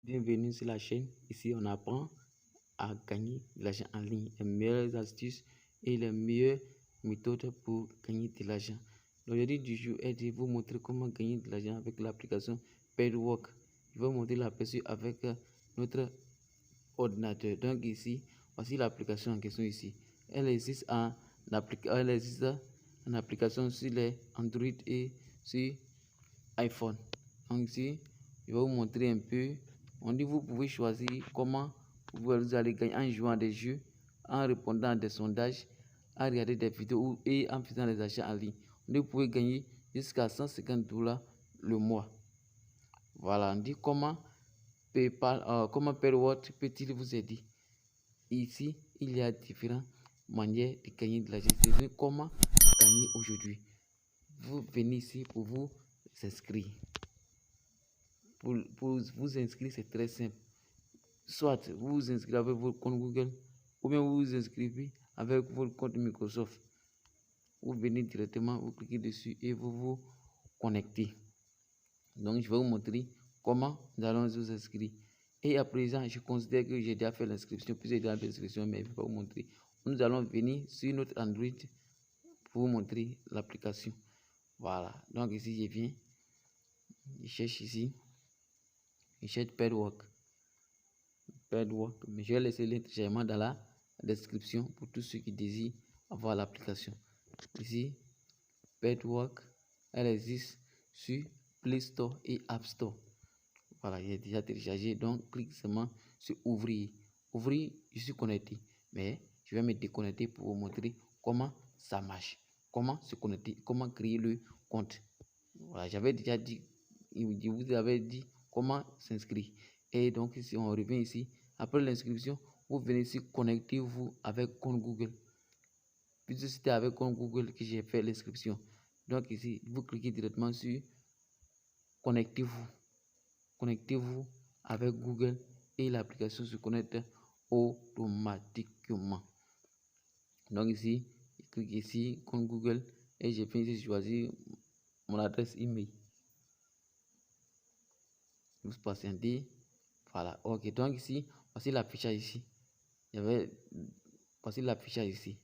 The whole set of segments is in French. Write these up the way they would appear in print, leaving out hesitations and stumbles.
Bienvenue sur la chaîne. Ici, on apprend à gagner de l'argent en ligne, les meilleures astuces et les meilleures méthodes pour gagner de l'argent. L'objectif du jour est de vous montrer comment gagner de l'argent avec l'application Paidwork. Je vais vous montrer l'aperçu avec notre ordinateur. Donc ici, voici l'application en question ici. Elle existe en application sur les Android et sur iPhone. Donc ici, je vais vous montrer un peu. On dit vous pouvez choisir comment vous allez gagner en jouant à des jeux, en répondant à des sondages, en regardant des vidéos et en faisant des achats en ligne. On dit vous pouvez gagner jusqu'à $150 le mois. Voilà, on dit comment Paidwork peut-il vous aider. Ici, il y a différentes manières de gagner de l'argent. C'est comment gagner aujourd'hui. Vous venez ici pour vous inscrire. Pour vous inscrire, c'est très simple. Soit vous vous inscrivez avec votre compte Google, ou bien vous vous inscrivez avec votre compte Microsoft. Vous venez directement, vous cliquez dessus et vous vous connectez. Donc, je vais vous montrer comment nous allons vous inscrire. Et à présent, je considère que j'ai déjà fait l'inscription, puis j'ai déjà fait l'inscription, mais je ne vais pas vous montrer. Nous allons venir sur notre Android pour vous montrer l'application. Voilà. Donc ici, je viens, je cherche ici. Je cherche Paidwork, mais je vais laisser le téléchargement dans la description pour tous ceux qui désirent avoir l'application. Ici, Paidwork, elle existe sur Play Store et App Store. Voilà, j'ai déjà téléchargé, donc clique seulement sur ouvrir. Ouvrir, je suis connecté, mais je vais me déconnecter pour vous montrer comment ça marche, comment se connecter, comment créer le compte. Voilà, j'avais déjà dit, je vous avais dit comment s'inscrire. Et donc si on revient ici, après l'inscription, vous venez ici, connectez-vous avec compte Google. Puisque c'était avec compte Google que j'ai fait l'inscription. Donc ici, vous cliquez directement sur connectez-vous. Connectez-vous avec Google et l'application se connecte automatiquement. Donc ici, je clique ici, compte Google, et j'ai fait ici choisir mon adresse email. Vous patientez. Voilà, ok. Donc ici, voici l'affichage ici. Voici l'affichage ici.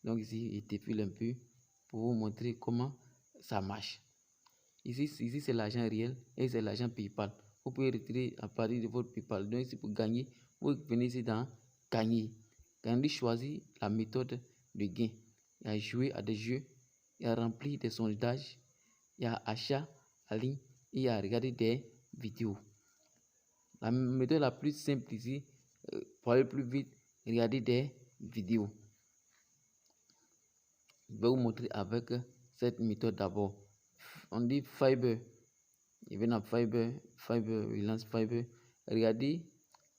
Donc ici, je défile un peu pour vous montrer comment ça marche. Ici c'est l'argent réel et c'est l'argent PayPal. Vous pouvez retirer à partir de votre PayPal. Donc ici pour gagner, vous venez ici dans gagner. Gagner, choisir la méthode de gain. Il y a jouer à des jeux, il y a remplir des sondages, il y a achat en ligne, et il y a regarder des vidéos. La méthode la plus simple ici, pour aller plus vite, regarder des vidéos. Je vais vous montrer avec cette méthode d'abord. On dit Fiverr. Je vais dans Fiverr, relance Fiverr. Regardez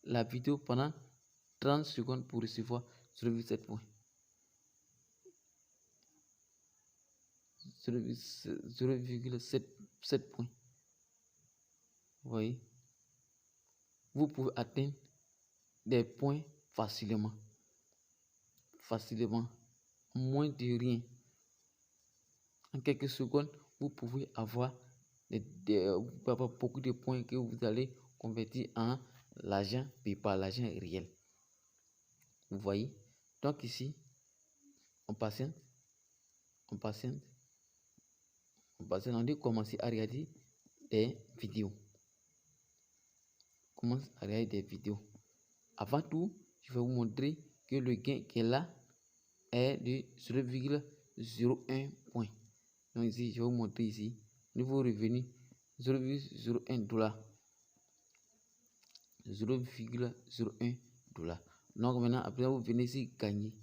la vidéo pendant 30 secondes pour recevoir 0,7 points. 0,7 points. Vous voyez, vous pouvez atteindre des points facilement. Moins de rien. En quelques secondes, vous pouvez avoir beaucoup de points que vous allez convertir en l'argent PayPal, l'argent réel. Vous voyez? Donc ici, on patiente. On dit commencer à regarder des vidéos. Avant tout, je vais vous montrer que le gain qui est là est de 0,01 point. Donc ici, je vais vous montrer ici, niveau revenu 0,01 $. 0,01 $. Donc maintenant, après vous venez ici gagner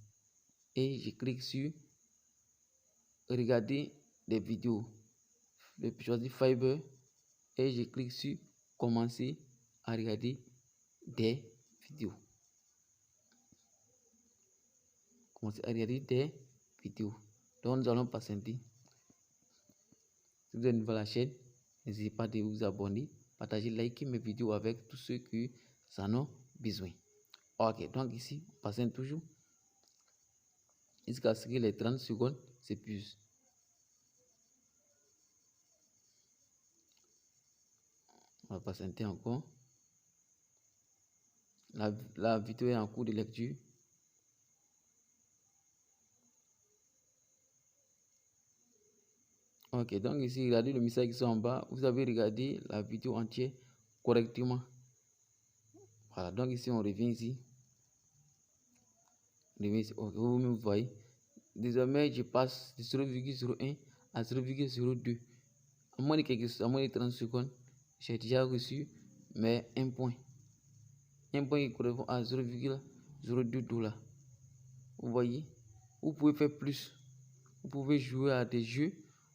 et je clique sur regarder des vidéos. Je choisis Fiverr et je clique sur commencer à regarder des vidéos. Donc nous allons patienter. Si vous êtes nouveau à la chaîne, n'hésitez pas de vous abonner, partager, liker mes vidéos avec tous ceux qui en ont besoin. Ok, donc ici, on patiente toujours jusqu'à ce que les 30 secondes s'épuisent. On va patienter encore. La vidéo est en cours de lecture. Ok, donc ici, regardez le message qui sont en bas. Vous avez regardé la vidéo entière correctement. Voilà, donc ici, on revient ici. Vous voyez. Désormais, je passe de 0,01 à 0,02. À moins de 30 secondes, j'ai déjà reçu mais un point. Un point qui correspond à 0,02 $. Vous voyez, vous pouvez faire plus. Vous pouvez jouer à des jeux.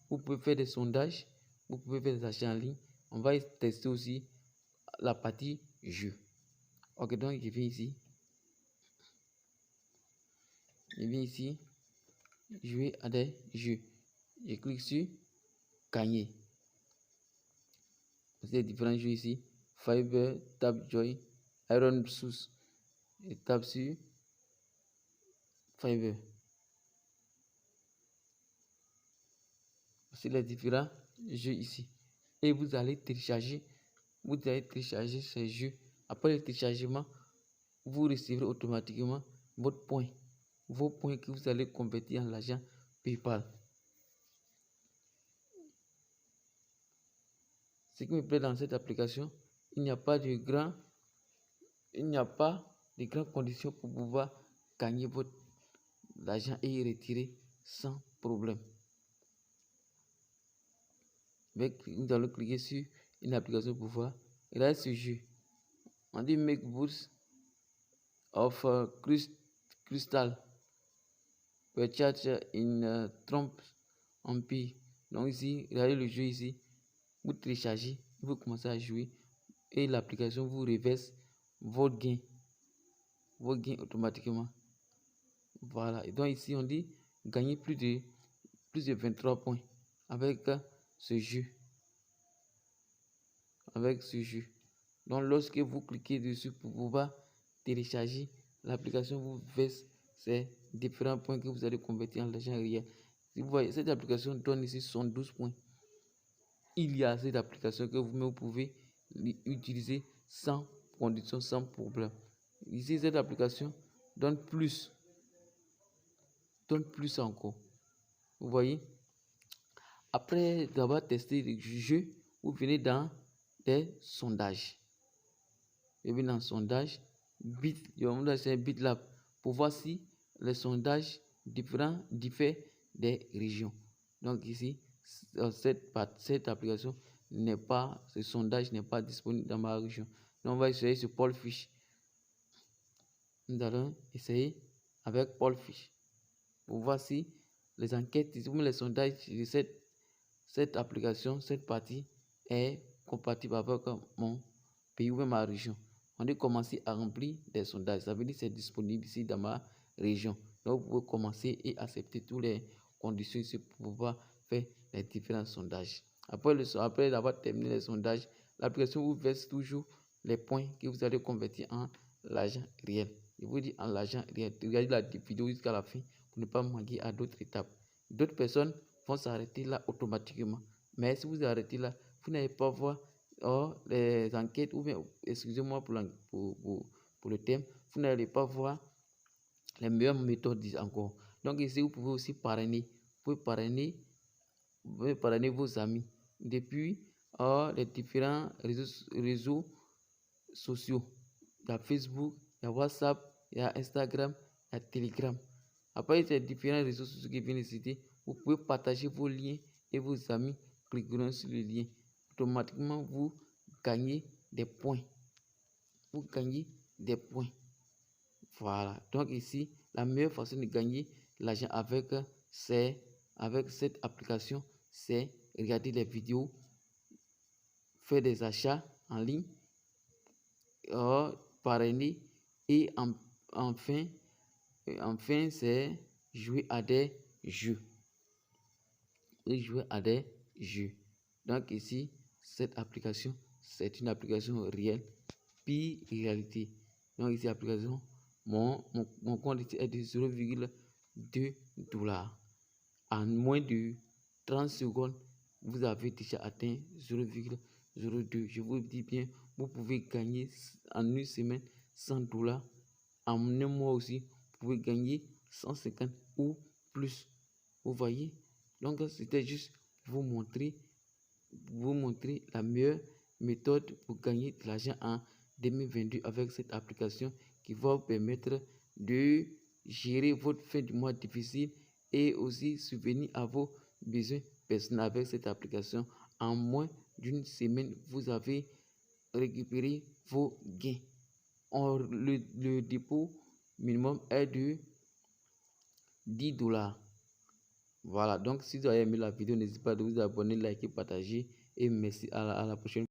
Vous pouvez faire des sondages. Vous pouvez faire des achats en ligne. On va tester aussi la partie jeu. Ok, donc je viens ici. Je viens ici. Jouer à des jeux. Je clique sur gagner. Vous avez différents jeux ici. Fiverr, Tapjoy, Iron Source. Je tape sur Fiverr. C'est les différents jeux ici. Et vous allez télécharger ces jeux. Après le téléchargement, vous recevrez automatiquement vos points que vous allez convertir en l'argent PayPal. Ce qui me plaît dans cette application, il n'y a pas de grandes conditions pour pouvoir gagner votre argent et y retirer sans problème. Nous allons cliquer sur une application pour voir. Regardez ce jeu. On dit Make Boots of Crystal. Purchase in Trump Empire. Donc ici, regardez le jeu ici. Vous téléchargez, vous commencez à jouer et l'application vous reverse vos gains automatiquement. Voilà. Et donc ici, on dit gagner plus de 23 points avec ce jeu. Donc lorsque vous cliquez dessus pour pouvoir télécharger, l'application vous verse ces différents points que vous allez convertir en l'argent réel. Si vous voyez, cette application donne ici 112 points. Il y a cette application que vous pouvez utiliser sans condition, sans problème. Ici, cette application donne plus encore. Vous voyez, après avoir testé le jeu, vous venez dans des sondages. Vous venez dans sondage BitLab pour voir si les sondages diffèrent des régions. Donc ici, cette application ce sondage n'est pas disponible dans ma région. Donc on va essayer sur Paul Fish. Nous allons essayer avec Paul Fish pour voir si les enquêtes, les sondages de cette application, cette partie est compatible avec mon pays ou ma région. On doit commencer à remplir des sondages. Ça veut dire que c'est disponible ici dans ma région. Donc vous pouvez commencer et accepter toutes les conditions ici pour pouvoir faire les différents sondages. Après avoir terminé les sondages, l'application vous verse toujours les points que vous allez convertir en l'argent réel. Je vous dis en l'argent réel. Regardez la vidéo jusqu'à la fin pour ne pas manquer à d'autres étapes. D'autres personnes vont s'arrêter là automatiquement. Mais si vous arrêtez là, vous n'allez pas voir les enquêtes, ou bien, excusez-moi pour le thème, vous n'allez pas voir les meilleures méthodes encore. Donc ici, vous pouvez aussi parrainer. Vous pouvez parrainer vos amis depuis les différents réseaux sociaux. Il y a Facebook, il y a WhatsApp, il y a Instagram, il y a Telegram. Après ces différents réseaux sociaux qui viennent de citer, vous pouvez partager vos liens et vos amis cliqueront sur le lien. Automatiquement, vous gagnez des points. Voilà. Donc ici, la meilleure façon de gagner l'argent avec cette application, c'est regarder les vidéos, faire des achats en ligne, parrainer et enfin c'est jouer à des jeux. Donc ici, cette application, c'est une application réelle, puis réalité. Donc ici, application, mon compte est de 0,2 $. En moins de 30 secondes, vous avez déjà atteint 0,02. Je vous dis bien, vous pouvez gagner en une semaine $100 en un mois aussi, vous pouvez gagner 150 ou plus. Vous voyez? Donc, c'était juste vous montrer la meilleure méthode pour gagner de l'argent en 2022 avec cette application qui va vous permettre de gérer votre fin du mois difficile et aussi subvenir à vos besoins personnels avec cette application. En moins d'une semaine, vous avez récupéré vos gains. Le dépôt minimum est de $10. Voilà, donc si vous avez aimé la vidéo, n'hésitez pas à vous abonner, liker, partager et merci à la prochaine.